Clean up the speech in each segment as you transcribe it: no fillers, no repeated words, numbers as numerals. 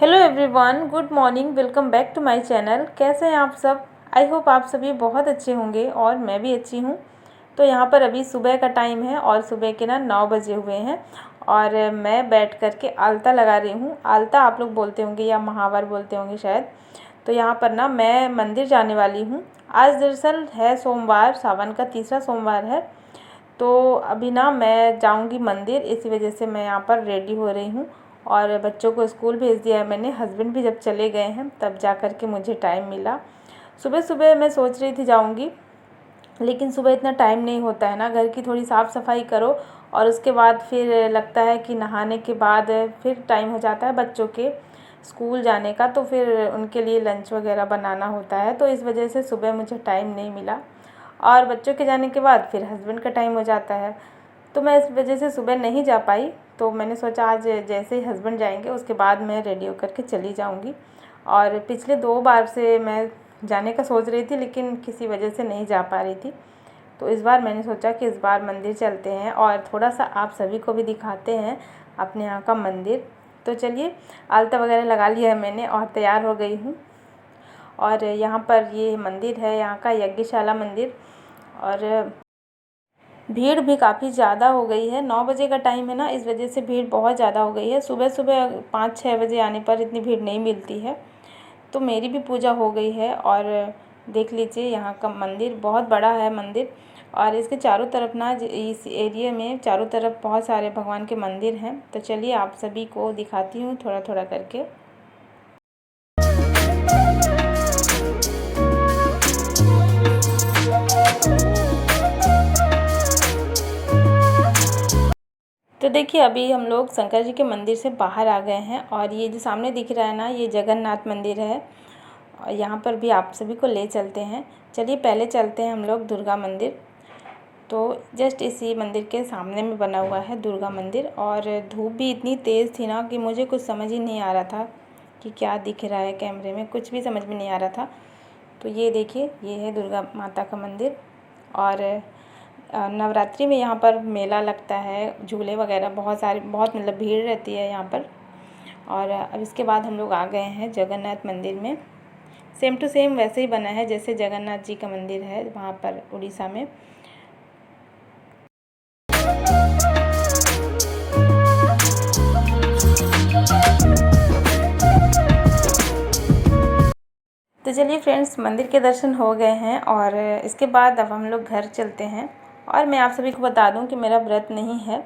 Hello everyone, good morning. Welcome back to my channel. कैसे हैं आप सब? आई होप आप सभी बहुत अच्छे होंगे और मैं भी अच्छी हूँ। तो यहाँ पर अभी सुबह का टाइम है और सुबह के 9 बजे हुए हैं और मैं बैठ कर के आलता लगा रही हूँ। आलता आप लोग बोलते होंगे या महावर बोलते होंगे शायद। तो यहाँ पर मैं मंदिर जाने वाली हूँ। आज दरअसल है सोमवार, सावन का तीसरा सोमवार है। तो अभी मैं जाऊँगी मंदिर, इसी वजह से मैं यहाँ पर रेडी हो रही हूँ और बच्चों को स्कूल भेज दिया है मैंने। हस्बैंड भी जब चले गए हैं तब जा कर के मुझे टाइम मिला। सुबह सुबह मैं सोच रही थी जाऊँगी, लेकिन सुबह इतना टाइम नहीं होता है ना। घर की थोड़ी साफ़ सफाई करो और उसके बाद फिर लगता है कि नहाने के बाद फिर टाइम हो जाता है बच्चों के स्कूल जाने का, तो फिर उनके लिए लंच वगैरह बनाना होता है। तो इस वजह से सुबह मुझे टाइम नहीं मिला और बच्चों के जाने के बाद फिर हस्बैंड का टाइम हो जाता है, तो मैं इस वजह से सुबह नहीं जा पाई। तो मैंने सोचा आज जैसे ही हस्बैंड जाएंगे उसके बाद मैं रेडी होकर के चली जाऊंगी। और पिछले 2 बार से मैं जाने का सोच रही थी, लेकिन किसी वजह से नहीं जा पा रही थी। तो इस बार मैंने सोचा कि इस बार मंदिर चलते हैं और थोड़ा सा आप सभी को भी दिखाते हैं अपने यहाँ का मंदिर। तो चलिए, आलता वगैरह लगा लिया है मैंने और तैयार हो गई हूँ। और यहाँ पर ये मंदिर है, यहाँ का यज्ञशाला मंदिर। और भीड़ भी काफ़ी ज़्यादा हो गई है। 9 बजे का टाइम है ना, इस वजह से भीड़ बहुत ज़्यादा हो गई है। सुबह सुबह 5-6 बजे आने पर इतनी भीड़ नहीं मिलती है। तो मेरी भी पूजा हो गई है और देख लीजिए यहाँ का मंदिर बहुत बड़ा है मंदिर। और इसके चारों तरफ इस एरिया में चारों तरफ बहुत सारे भगवान के मंदिर हैं। तो चलिए आप सभी को दिखाती हूँ थोड़ा थोड़ा करके। तो देखिए, अभी हम लोग शंकर जी के मंदिर से बाहर आ गए हैं और ये जो सामने दिख रहा है ना, ये जगन्नाथ मंदिर है। और यहाँ पर भी आप सभी को ले चलते हैं। चलिए पहले चलते हैं हम लोग दुर्गा मंदिर। तो जस्ट इसी मंदिर के सामने में बना हुआ है दुर्गा मंदिर। और धूप भी इतनी तेज़ थी ना कि मुझे कुछ समझ ही नहीं आ रहा था कि क्या दिख रहा है कैमरे में, कुछ भी समझ में नहीं आ रहा था। तो ये देखिए, ये है दुर्गा माता का मंदिर। और नवरात्रि में यहाँ पर मेला लगता है, झूले वगैरह बहुत सारे, बहुत मतलब भीड़ रहती है यहाँ पर। और अब इसके बाद हम लोग आ गए हैं जगन्नाथ मंदिर में। सेम टू सेम वैसे ही बना है जैसे जगन्नाथ जी का मंदिर है वहाँ पर उड़ीसा में। तो चलिए फ्रेंड्स, मंदिर के दर्शन हो गए हैं और इसके बाद अब हम लोग घर चलते हैं। और मैं आप सभी को बता दूं कि मेरा व्रत नहीं है।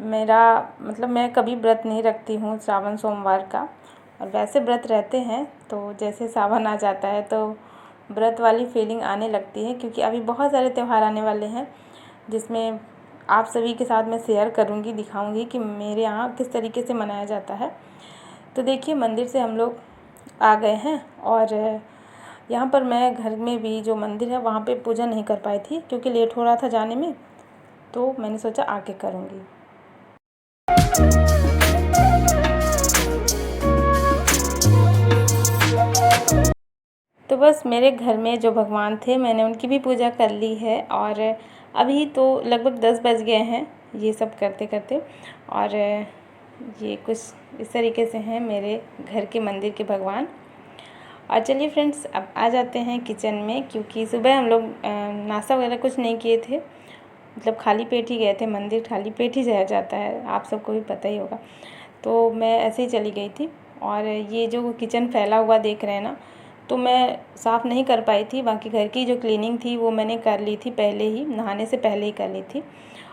मेरा मतलब मैं कभी व्रत नहीं रखती हूँ श्रावण सोमवार का। और वैसे व्रत रहते हैं, तो जैसे सावन आ जाता है तो व्रत वाली फीलिंग आने लगती है, क्योंकि अभी बहुत सारे त्यौहार आने वाले हैं जिसमें आप सभी के साथ मैं शेयर करूँगी, दिखाऊँगी कि मेरे यहाँ किस तरीके से मनाया जाता है। तो देखिए, मंदिर से हम लोग आ गए हैं और यहाँ पर मैं घर में भी जो मंदिर है वहाँ पे पूजा नहीं कर पाई थी क्योंकि लेट हो रहा था जाने में। तो मैंने सोचा आके करूँगी। तो बस मेरे घर में जो भगवान थे मैंने उनकी भी पूजा कर ली है। और अभी तो लगभग 10 बज गए हैं ये सब करते करते। और ये कुछ इस तरीके से हैं मेरे घर के मंदिर के भगवान। और चलिए फ्रेंड्स, अब आ जाते हैं किचन में, क्योंकि सुबह हम लोग नाश्ता वगैरह कुछ नहीं किए थे। मतलब खाली पेट ही गए थे मंदिर, खाली पेट ही जाया जाता है, आप सबको भी पता ही होगा। तो मैं ऐसे ही चली गई थी। और ये जो किचन फैला हुआ देख रहे हैं ना, तो मैं साफ़ नहीं कर पाई थी। बाकी घर की जो क्लीनिंग थी वो मैंने कर ली थी पहले ही, नहाने से पहले ही कर ली थी।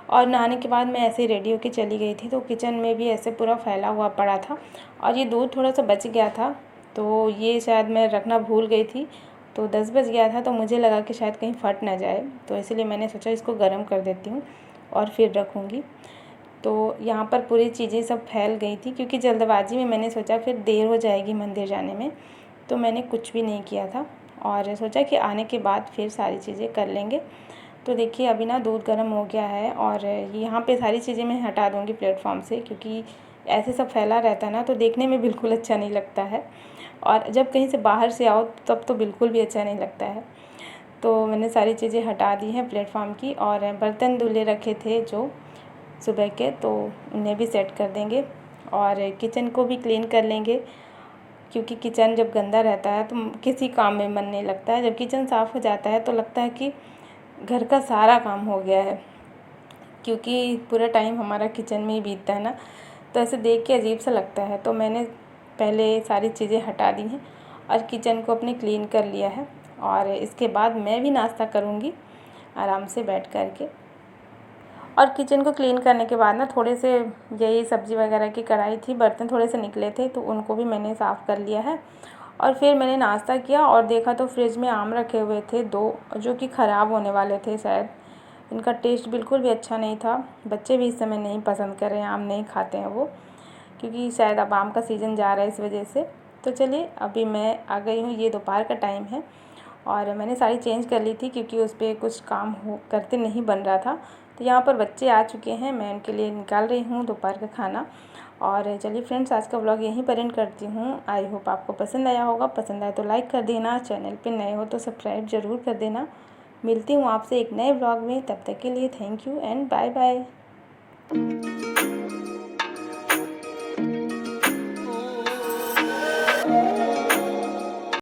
और नहाने के बाद मैं ऐसे ही रेडी होकर चली गई थी। तो किचन में भी ऐसे पूरा फैला हुआ पड़ा था। और ये दूध थोड़ा सा बच गया था, तो ये शायद मैं रखना भूल गई थी। तो 10 बज गया था, तो मुझे लगा कि शायद कहीं फट ना जाए, तो इसलिए मैंने सोचा इसको गर्म कर देती हूँ और फिर रखूँगी। तो यहाँ पर पूरी चीज़ें सब फैल गई थी, क्योंकि जल्दबाजी में मैंने सोचा फिर देर हो जाएगी मंदिर जाने में, तो मैंने कुछ भी नहीं किया था और सोचा कि आने के बाद फिर सारी चीज़ें कर लेंगे। तो देखिए, अभी दूध गर्म हो गया है और यहाँ पे सारी चीज़ें मैं हटा दूँगी प्लेटफॉर्म से, क्योंकि ऐसे सब फैला रहता है ना तो देखने में बिल्कुल अच्छा नहीं लगता है। और जब कहीं से बाहर से आओ तब तो बिल्कुल भी अच्छा नहीं लगता है। तो मैंने सारी चीज़ें हटा दी हैं प्लेटफॉर्म की। और बर्तन धुले रखे थे जो सुबह के, तो उन्हें भी सेट कर देंगे। और किचन को भी क्लीन कर लेंगे, क्योंकि किचन जब गंदा रहता है तो किसी काम में मन नहीं लगता है। जब किचन साफ़ हो जाता है तो लगता है कि घर का सारा काम हो गया है, क्योंकि पूरा टाइम हमारा किचन में ही बीतता है ना, तो ऐसे देख के अजीब सा लगता है। तो मैंने पहले सारी चीज़ें हटा दी हैं और किचन को अपने क्लीन कर लिया है। और इसके बाद मैं भी नाश्ता करूँगी आराम से बैठ कर के। और किचन को क्लीन करने के बाद ना थोड़े से यही सब्ज़ी वगैरह की कढ़ाई थी, बर्तन थोड़े से निकले थे तो उनको भी मैंने साफ़ कर लिया है। और फिर मैंने नाश्ता किया और देखा तो फ्रिज में आम रखे हुए थे 2, जो कि ख़राब होने वाले थे शायद। इनका टेस्ट बिल्कुल भी अच्छा नहीं था। बच्चे भी इस समय नहीं पसंद कर रहे हैं, आम नहीं खाते हैं वो, क्योंकि शायद अब आम का सीज़न जा रहा है इस वजह से। तो चलिए अभी मैं आ गई हूँ, ये दोपहर का टाइम है और मैंने साड़ी चेंज कर ली थी क्योंकि उस पर कुछ काम हो करते नहीं बन रहा था। तो यहाँ पर बच्चे आ चुके हैं, मैं उनके लिए निकाल रही हूँ दोपहर का खाना। और चलिए फ्रेंड्स, आज का व्लॉग यहीं पर एंड करती हूँ। आई होप आपको पसंद आया होगा। पसंद आए तो लाइक कर देना, चैनल पे नए हो तो सब्सक्राइब ज़रूर कर देना। मिलती हूँ आपसे एक नए व्लॉग में, तब तक के लिए thank you and bye bye.